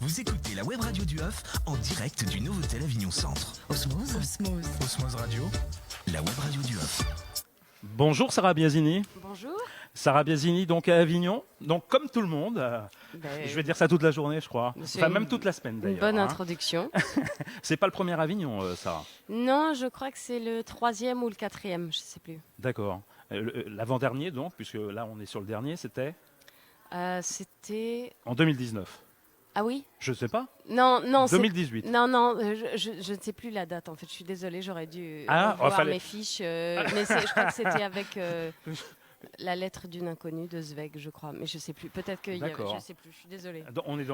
Vous écoutez la web radio du HOF en direct du Novotel Avignon Centre. Osmose. Osmose Radio, la web radio du HOF. Bonjour Sarah Biasini. Bonjour. Sarah Biasini, donc à Avignon. Donc comme tout le monde, je vais dire ça toute la journée, je crois. Enfin même toute la semaine d'ailleurs. Une bonne introduction. C'est pas le premier Avignon, Sarah. Non, je crois que c'est le 3e ou le 4e, je sais plus. D'accord. L'avant-dernier donc, puisque là on est sur le dernier, C'était... en 2019. Ah oui? Je sais pas. Non, 2018. Non, je ne sais plus la date en fait. Je suis désolée, j'aurais dû voir mes fiches. Mais je crois que c'était avec la lettre d'une inconnue de Zweig, je crois. Mais je sais plus. Peut-être qu'il y avait. Je sais plus. Je suis désolée.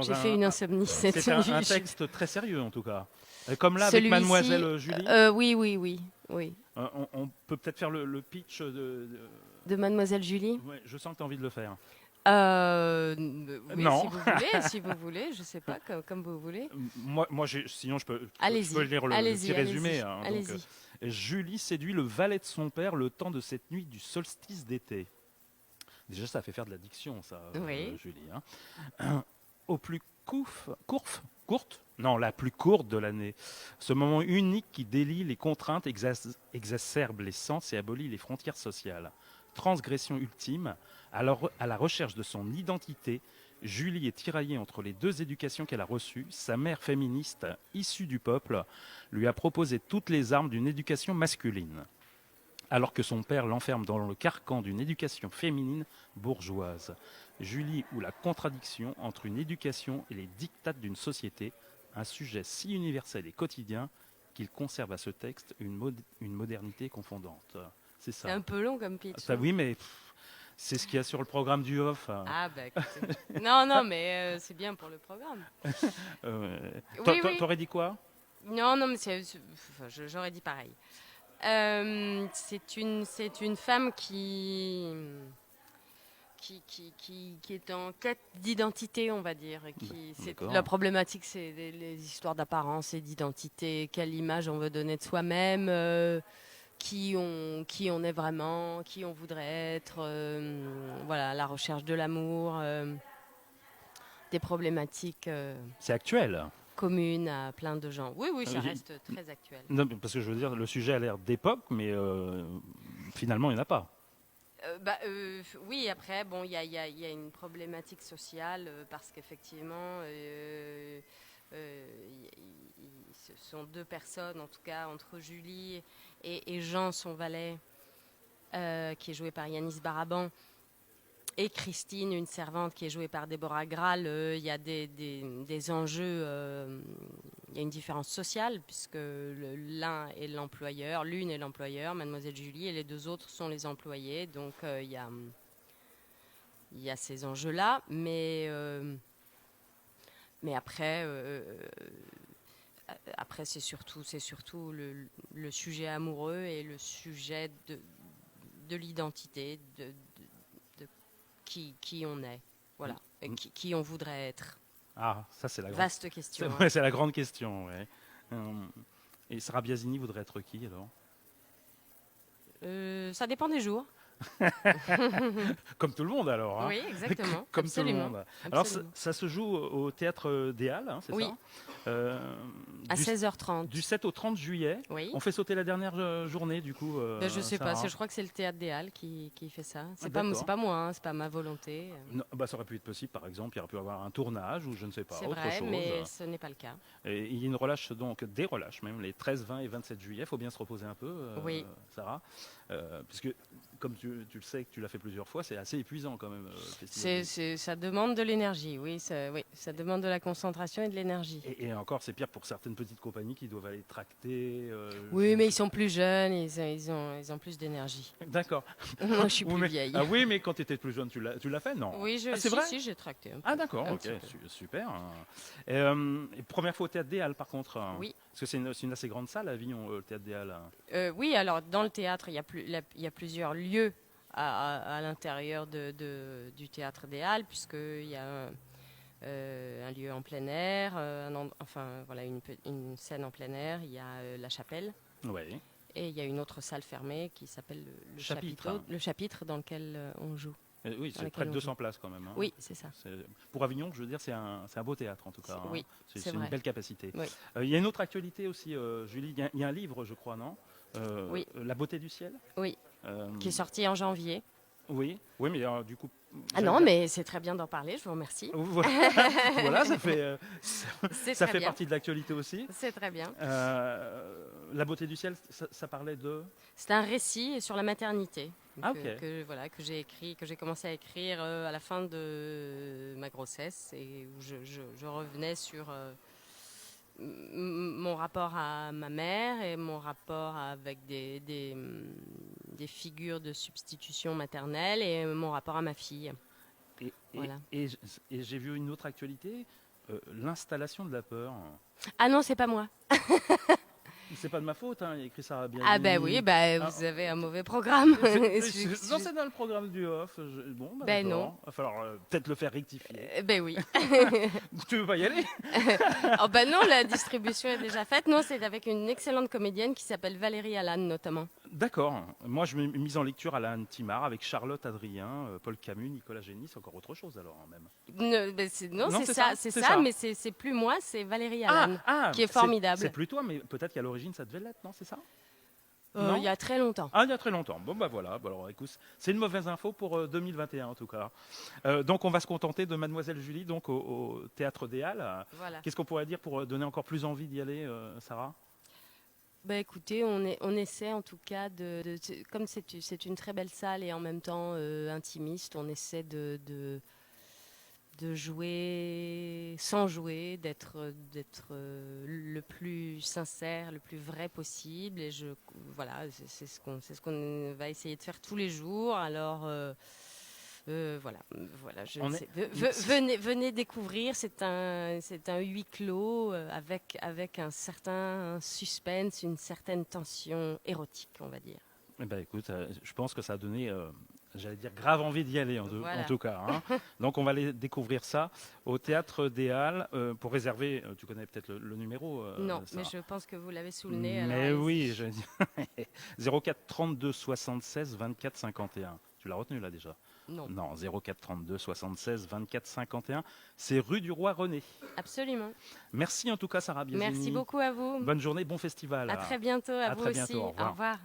J'ai fait une insomnie cette nuit. C'est un texte très sérieux en tout cas. Comme là avec Mademoiselle Julie. Oui. On peut peut-être faire le pitch de Mademoiselle Julie. Ouais, je sens que tu as envie de le faire. Oui, non. Si vous voulez, je sais pas, comme vous voulez. Sinon je peux lire le petit résumé. Allez-y. Julie séduit le valet de son père le temps de cette nuit du solstice d'été. Déjà, ça fait faire de la diction, ça, oui. Julie. Au plus courte. Non, la plus courte de l'année. Ce moment unique qui délie les contraintes, exacerbe les sens et abolit les frontières sociales. Transgression ultime, à la recherche de son identité, Julie est tiraillée entre les deux éducations qu'elle a reçues. Sa mère féministe, issue du peuple, lui a proposé toutes les armes d'une éducation masculine, alors que son père l'enferme dans le carcan d'une éducation féminine bourgeoise. Julie ou la contradiction entre une éducation et les diktats d'une société, un sujet si universel et quotidien qu'il conserve à ce texte une modernité confondante. C'est ça. C'est un peu long comme pitch. Oui, mais c'est ce qu'il y a sur le programme du HOF. Ah, bah écoutez. Non, mais c'est bien pour le programme. T'aurais dit quoi? Non, mais j'aurais dit pareil. C'est une femme qui est en quête d'identité, on va dire. La problématique, c'est les histoires d'apparence et d'identité. Quelle image on veut donner de soi-même, qui on est vraiment, qui on voudrait être. Voilà, la recherche de l'amour, des problématiques. C'est actuel. Communes à plein de gens. Oui, ça reste très actuel. Non, parce que je veux dire, le sujet a l'air d'époque, mais finalement, il n'y en a pas. Oui, après, bon, il y a une problématique sociale parce qu'effectivement, ce sont deux personnes, en tout cas, entre Julie et Jean, son valet, qui est joué par Yanis Baraban, et Christine, une servante qui est jouée par Déborah Graal. Il y a des enjeux, il y a une différence sociale, puisque l'une est l'employeur, Mademoiselle Julie, et les deux autres sont les employés. Donc il y a ces enjeux-là, mais après c'est surtout le sujet amoureux et le sujet de l'identité, de qui on est, voilà, et qui on voudrait être. Ah, ça c'est la vaste question. C'est la grande question, ouais. Et Sarah Biasini voudrait être qui alors? Ça dépend des jours. Comme tout le monde alors. Oui, exactement. Comme absolument. Tout le monde. Alors ça se joue au théâtre des Halles, c'est ça? À 16h30. Du 7 au 30 juillet. Oui. On fait sauter la dernière journée du coup. Je sais Sarah. pas, je crois que c'est le théâtre des Halles qui fait ça. C'est pas moi, c'est pas ma volonté. Non, ça aurait pu être possible, par exemple, il aurait pu avoir un tournage ou je ne sais pas, c'est autre vrai, chose. Mais ce n'est pas le cas. Et il y a une relâche, donc des relâches même, les 13, 20 et 27 juillet. Il faut bien se reposer un peu, oui. Sarah. Puisque, comme tu le sais, que tu l'as fait plusieurs fois, c'est assez épuisant quand même. Ça demande de l'énergie, oui, ça demande de la concentration et de l'énergie. Et encore, c'est pire pour certaines petites compagnies qui doivent aller tracter. Oui, mais ils sont plus jeunes, ils ont plus d'énergie. D'accord. Moi, je suis plus vieille. Ah oui, mais quand tu étais plus jeune, tu l'as fait, non? Oui, c'est vrai? Si, j'ai tracté. Ah d'accord, ok, super. Et première fois au Théâtre des Halles, par contre. Oui. Parce que c'est une assez grande salle à Avignon, le Théâtre des Halles. Oui, alors dans le théâtre, il y a plusieurs lieux à l'intérieur du Théâtre des Halles, puisqu'il y a un lieu en plein air, une scène en plein air, il y a la chapelle. Ouais. Et il y a une autre salle fermée qui s'appelle le chapitre dans lequel on joue. Oui, dans c'est laquelle près de on 200 joue. places quand même. Hein. Oui, c'est ça. Pour Avignon, je veux dire, c'est un beau théâtre en tout cas. Hein. Oui, C'est c'est une vrai. belle capacité. Oui. Il y a une autre actualité aussi, Julie. Il y a un livre, je crois, non Oui. La beauté du ciel. Oui, Euh, qui est sorti en janvier. oui, oui, mais du coup. Ah non, mais c'est très bien d'en parler, je vous remercie. Voilà, voilà, ça fait, C'est ça très fait bien. partie de l'actualité aussi. C'est très bien. La beauté du ciel, ça parlait de. C'est un récit sur la maternité Ah, ok. que j'ai écrit, que j'ai commencé à écrire à la fin de ma grossesse et où je revenais sur mon rapport à ma mère et mon rapport avec des figures de substitution maternelle et mon rapport à ma fille. Et, Voilà. et j'ai vu une autre actualité, l'installation de la peur. Ah non, c'est pas moi. C'est pas de ma faute, hein, il y a écrit Sarah Biagini. Ah ben oui, bah, vous avez un mauvais programme. Non, c'est dans le programme du off. Bon, bah, Ben d'accord. non. Il va falloir peut-être le faire rectifier. Ben oui. Tu veux pas y aller? Oh ben non, la distribution est déjà faite. Non, c'est avec une excellente comédienne qui s'appelle Valérie Allan notamment. D'accord. Moi, je m'ai mise en lecture à la Anne Timard avec Charlotte Adrien, Paul Camus, Nicolas Gény. C'est encore autre chose alors, hein, même. Non, Non, c'est c'est ça, c'est c'est ça, ça. mais c'est plus moi, c'est Valérie Allan, qui est c'est- formidable. C'est plus toi, mais peut-être qu'à l'origine, ça devait l'être, non? C'est ça? Il Non y a très longtemps. Ah, il y a très longtemps. Bon, bah voilà. Bah, alors, écoute, c'est une mauvaise info pour 2021 en tout cas. Donc, on va se contenter de Mademoiselle Julie, donc au Théâtre des Halles. Voilà. Qu'est-ce qu'on pourrait dire pour donner encore plus envie d'y aller, Sarah? Bah écoutez, on essaie en tout cas comme c'est une très belle salle et en même temps intimiste, on essaie de jouer sans jouer, d'être le plus sincère, le plus vrai possible. Et voilà, c'est ce qu'on va essayer de faire tous les jours. Alors voilà, On venez découvrir. C'est un huis clos avec un certain suspense, une certaine tension érotique, on va dire. Eh ben, écoute, je pense que ça a donné, j'allais dire, grave envie d'y aller Voilà. en tout cas. Hein. Donc on va aller découvrir ça au Théâtre des Halles. Pour réserver, tu connais peut-être le numéro Non, Sarah. mais je pense que vous l'avez sous le nez. alors Mais allez-y. oui, je dis 04 32 76 24 51. Tu l'as retenu là déjà? Non, Non, 04 32 76 24 51. C'est rue du Roi René. absolument. Merci en tout cas Sarah Biagini. Merci beaucoup à vous. Bonne journée, bon festival. À très bientôt, à À vous très aussi. bientôt, au revoir. Au revoir.